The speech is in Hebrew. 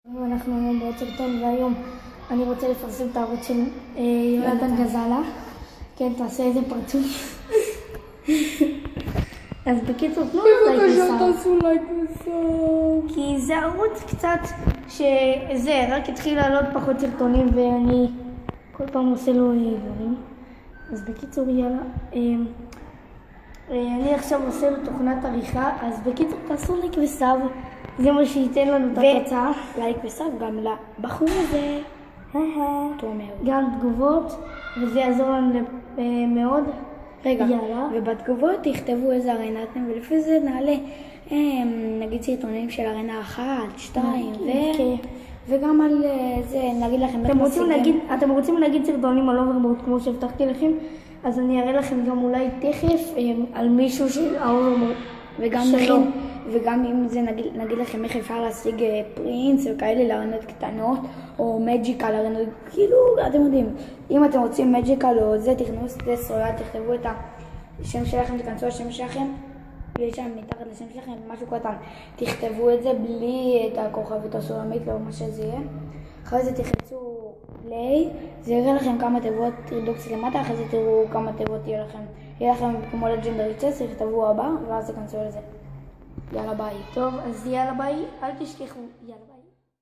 אנחנו היום בעוד סרטון, והיום אני רוצה לפרסם את הערוץ של יונתן גזלה. כן, תעשה איזה פרצוף. אז בקיצור, תנו לייק וסאב. תעשו לייק וסאב. כי זה ערוץ קצת שזה רק התחיל לעלות פחות סרטונים, ואני כל פעם עושה לו דברים. אז בקיצור, יאללה. אני עכשיו עושה לו תוכנת עריכה, אז בקיצור תעשו לייק וסאב. זה מה שייתן לנו את התוצאה. לייק וסאב גם לבחור הזה. גם תגובות, וזה יעזור לנו מאוד. רגע, יאללה. ובתגובות תכתבו איזה ארנה אתם, ולפי זה נעלה נגיד סרטונים של ארנה 1, 2, וגם על זה נגיד לכם אתם רוצים להגיד סרטונים על אוברבורד כמו שהבטחתי לכם, אז אני אראה לכם גם אולי תכף על מישהו של האוברבורד. וגם אם זה נגיד לכם איך אפשר להשיג פרינס וכאלה לארנות קטנות, או מג'יקל לארנות, כאילו אתם יודעים, אם אתם רוצים מג'יקל או זה, תכנסו את סולד, תכתבו את השם שלכם, תכנסו לשם שלכם, ויש שם מתחת לשם שלכם משהו קטן, תכתבו את זה בלי את הכוכבית הסולמית, לא מה שזה יהיה. אחרי זה תחפשו פליי, זה יראה לכם כמה תיבות, תרדו קצת למטה, אחרי זה תראו כמה תיבות יהיה לכם כמו לג'נדרי צ'ס, תכתבו הבא, ואז תכנסו לזה. יאללה ביי. טוב, אז יאללה ביי, אל תשכחו, יאללה ביי.